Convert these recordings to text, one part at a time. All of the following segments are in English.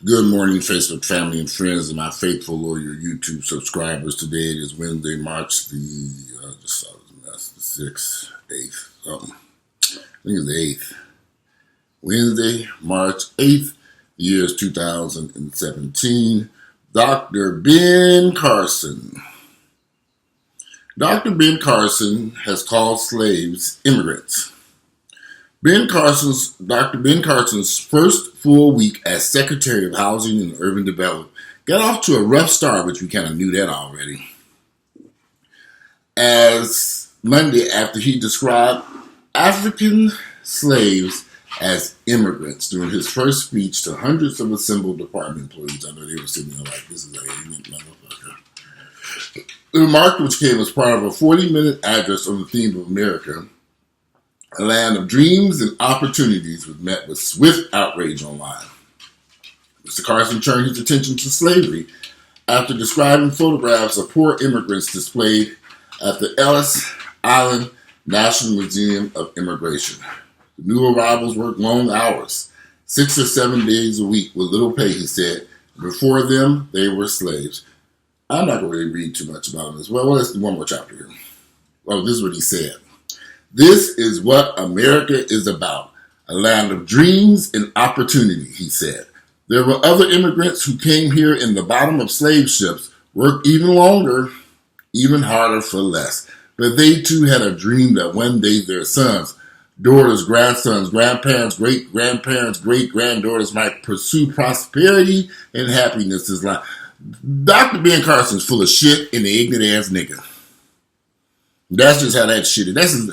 Good morning, Facebook family and friends, and my faithful loyal YouTube subscribers. Today it is Wednesday, March the 6th, 8th, something. I think it's the 8th. Wednesday, March 8th, the year is 2017. Dr. Ben Carson. Dr. Ben Carson has called slaves immigrants. Dr. Ben Carson's first full week as Secretary of Housing and Urban Development got off to a rough start, which we kind of knew that already. As Monday, after he described African slaves as immigrants during his first speech to hundreds of assembled department employees. I know they were sitting there like, this is an ignorant motherfucker. The remark, which came as part of a 40-minute address on the theme of America, a land of dreams and opportunities, was met with swift outrage online. Mr. Carson turned his attention to slavery after describing photographs of poor immigrants displayed at the Ellis Island National Museum of Immigration. The new arrivals worked long hours, 6 or 7 days a week with little pay, he said. Before them, they were slaves. I'm not going to really read too much about this. Well, let's do one more chapter here. Oh, this is what he said. This is what America is about, a land of dreams and opportunity, he said. There were other immigrants who came here in the bottom of slave ships, worked even longer, even harder for less. But they too had a dream that one day their sons, daughters, grandsons, grandparents, great-grandparents, great-granddaughters might pursue prosperity and happiness as life. Dr. Ben Carson's full of shit and an ignorant-ass nigga. That's just how that shit is.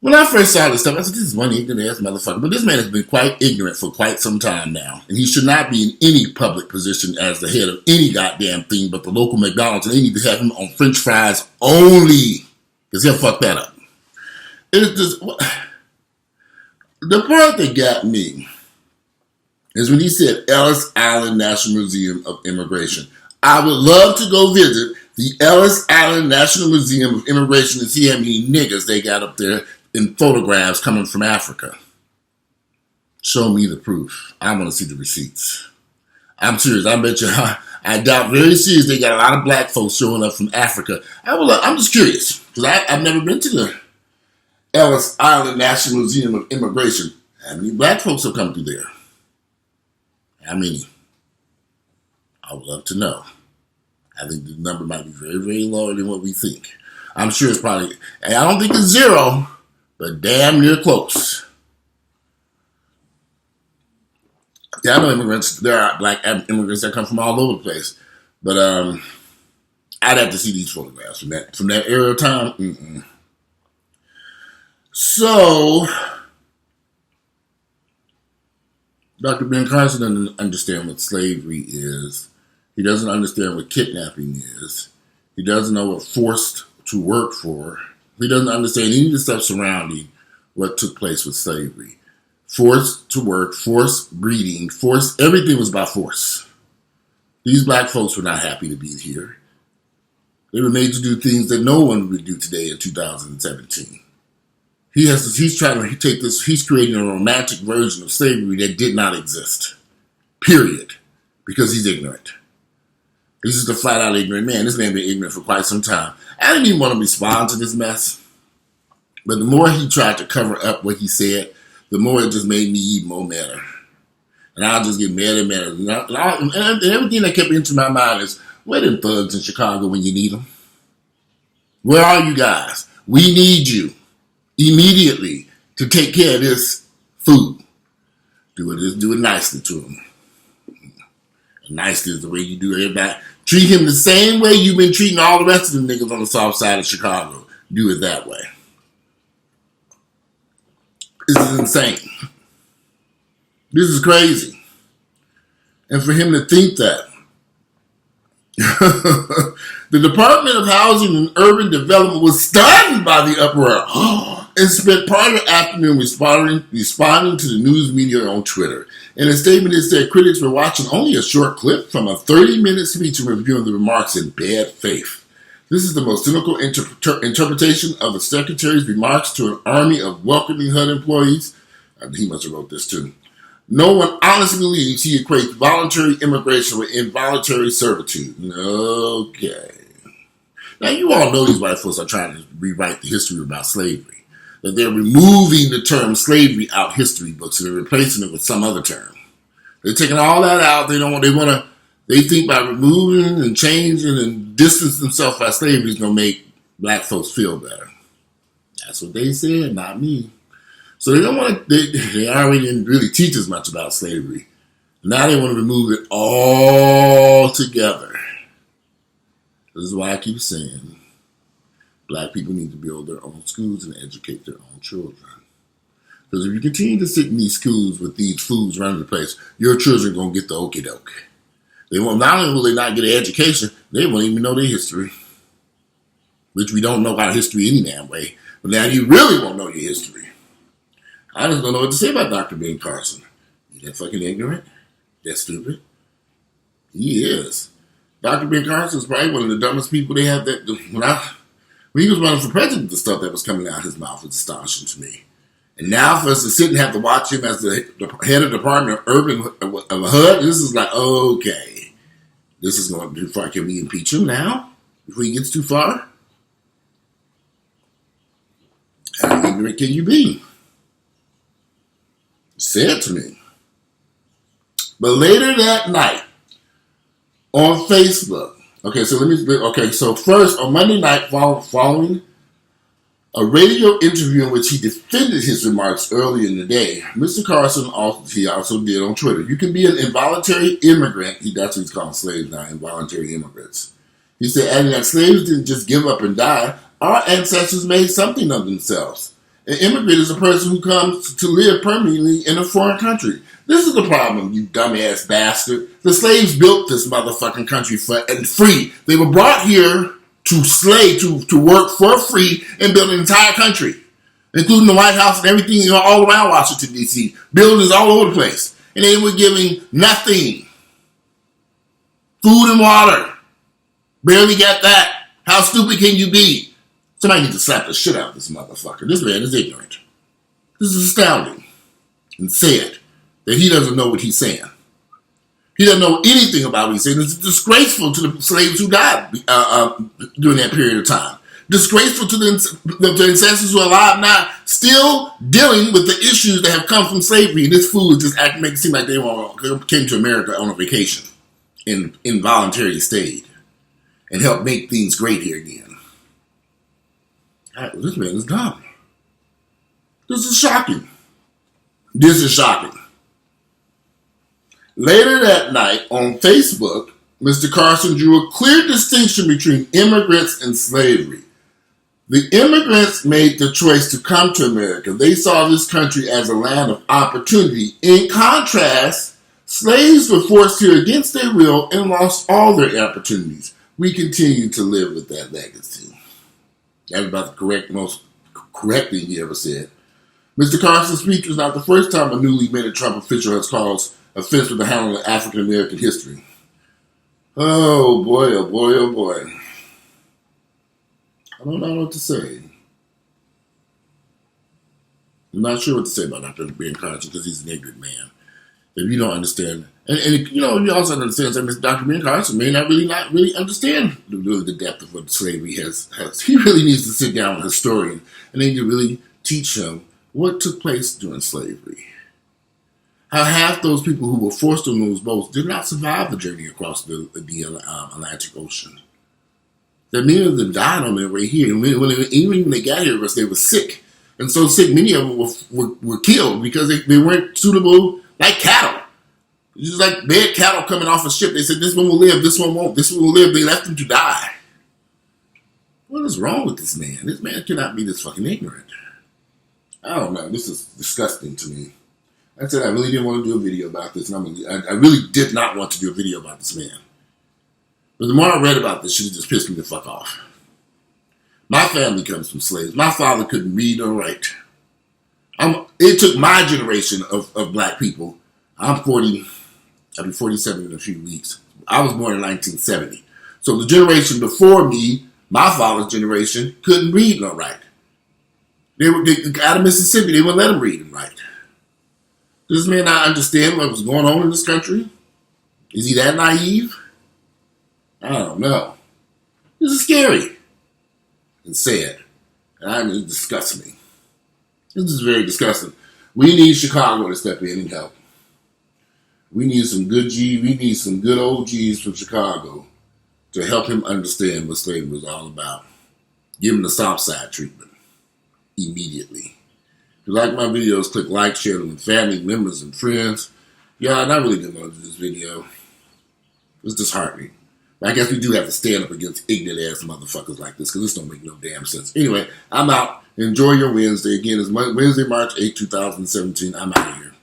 When I first saw this stuff, I said, this is one ignorant-ass motherfucker. But this man has been quite ignorant for quite some time now. And he should not be in any public position as the head of any goddamn thing but the local McDonald's. And they need to have him on French fries only. Because he'll fuck that up. It's just, the part that got me is when he said Ellis Island National Museum of Immigration. I would love to go visit the Ellis Island National Museum of Immigration and see how many niggas they got up there in photographs coming from Africa. Show me the proof. I want to see the receipts. I'm serious. I bet you, I doubt very serious they got a lot of black folks showing up from Africa. I'm just curious because I've never been to the Ellis Island National Museum of Immigration. How many black folks have come through there? How many? I would love to know. I think the number might be very, very lower than what we think. I'm sure it's probably, and I don't think it's zero, but damn near close. Yeah, I know immigrants, there are black immigrants that come from all over the place, but I'd have to see these photographs from that era of time. So, Dr. Ben Carson doesn't understand what slavery is. He doesn't understand what kidnapping is. He doesn't know what forced to work for. He doesn't understand any of the stuff surrounding what took place with slavery. Forced to work, forced breeding, everything was by force. These black folks were not happy to be here. They were made to do things that no one would do today in 2017. He's trying to take this, he's creating a romantic version of slavery that did not exist. Period. Because he's ignorant. He's just a flat out ignorant man. This man been ignorant for quite some time. I didn't even want to respond to this mess. But the more he tried to cover up what he said, the more it just made me even more madder. And I'll just get madder and madder. And everything that kept into my mind is, where them thugs in Chicago when you need them? Where are you guys? We need you immediately to take care of this food. Do it nicely to them. Nicely is the way you do everybody. Treat him the same way you've been treating all the rest of the niggas on the south side of Chicago. Do it that way. This is insane. This is crazy. And for him to think that. The Department of Housing and Urban Development was stunned by the uproar and spent part of the afternoon responding to the news media on Twitter. In a statement, it said critics were watching only a short clip from a 30-minute speech and reviewing the remarks in bad faith. This is the most cynical interpretation of the Secretary's remarks to an army of welcoming HUD employees. He must have wrote this too. No one honestly believes he equates voluntary immigration with involuntary servitude. Okay. Now, you all know these white folks are trying to rewrite the history about slavery. That they're removing the term slavery out history books and they're replacing it with some other term. They're taking all that out. They think by removing and changing and distancing themselves by slavery is going to make black folks feel better. That's what they said, not me. So they don't want to, they already didn't really teach us much about slavery. Now they want to remove it all together. This is why I keep saying black people need to build their own schools and educate their own children. Because if you continue to sit in these schools with these fools running the place, your children are going to get the okie doke. They won't, not only will they not get an education, they won't even know their history. Which we don't know our history any damn way. But now you really won't know your history. I just don't know what to say about Dr. Ben Carson. Is that fucking ignorant? That stupid? He is. Dr. Ben Carson is probably one of the dumbest people they have. When he was running for president, the stuff that was coming out of his mouth was astonishing to me. And now for us to sit and have to watch him as the head of the Department of Urban of HUD, this is like, okay. This is going too far. Can we impeach him now? Before he gets too far? How ignorant can you be? Said to me. But later that night, on Facebook, so first on Monday night following a radio interview in which he defended his remarks earlier in the day, Mr. Carson also did on Twitter, you can be an involuntary immigrant. That's what he's calling slaves now, involuntary immigrants. He said, adding that slaves didn't just give up and die. Our ancestors made something of themselves. An immigrant is a person who comes to live permanently in a foreign country. This is the problem, you dumbass bastard. The slaves built this motherfucking country free. They were brought here to work for free and build an entire country, including the White House and everything all around Washington, D.C. Buildings all over the place. And they were giving nothing. Food and water. Barely got that. How stupid can you be? Somebody needs to slap the shit out of this motherfucker. This man is ignorant. This is astounding. And said that he doesn't know what he's saying. He doesn't know anything about what he's saying. It's disgraceful to the slaves who died during that period of time. Disgraceful to the ancestors who are alive now, still dealing with the issues that have come from slavery. And this fool just makes it seem like they came to America on a vacation and involuntarily stayed and helped make things great here again. This man is dumb. This is shocking. This is shocking. Later that night on Facebook, Mr. Carson drew a clear distinction between immigrants and slavery. The immigrants made the choice to come to America. They saw this country as a land of opportunity. In contrast, slaves were forced here against their will and lost all their opportunities. We continue to live with that legacy. That's about the most correct thing he ever said. Mr. Carson's speech was not the first time a newly minted Trump official has caused offense with the handling of African American history. Oh boy, oh boy, oh boy. I don't know what to say. I'm not sure what to say about Dr. Ben Carson because he's an ignorant man. If you don't understand, and you also understand that Dr. Ben Carson may not really understand the depth of what slavery has. He really needs to sit down with a historian and they need to really teach him what took place during slavery. How half those people who were forced on those boats did not survive the journey across the Atlantic Ocean. That many of them died on their way here. And even when they got here, they were sick. And so sick, many of them were killed because they weren't suitable like cattle. Just like bad cattle coming off a ship. They said, this one will live, this one won't. This one will live. They left them to die. What is wrong with this man? This man cannot be this fucking ignorant. I don't know. This is disgusting to me. I said I really didn't want to do a video about this. And I really did not want to do a video about this man. But the more I read about this shit, it just pissed me the fuck off. My family comes from slaves. My father couldn't read or write. It took my generation of black people. I'm 40. I'll be 47 in a few weeks. I was born in 1970. So the generation before me, my father's generation, couldn't read nor write. They out of Mississippi. They wouldn't let them read and write. Does this man not understand what was going on in this country? Is he that naive? I don't know. This is scary and sad. And it disgusts me. This is very disgusting. We need Chicago to step in and help. We need some good we need some good old G's from Chicago to help him understand what slavery was all about. Give him the South Side treatment immediately. If you like my videos, click like, share them with family, members, and friends. Y'all, I really didn't want to do this video. It's disheartening. But I guess we do have to stand up against ignorant ass motherfuckers like this because this don't make no damn sense. Anyway, I'm out. Enjoy your Wednesday. Again, it's Wednesday, March 8, 2017. I'm out of here.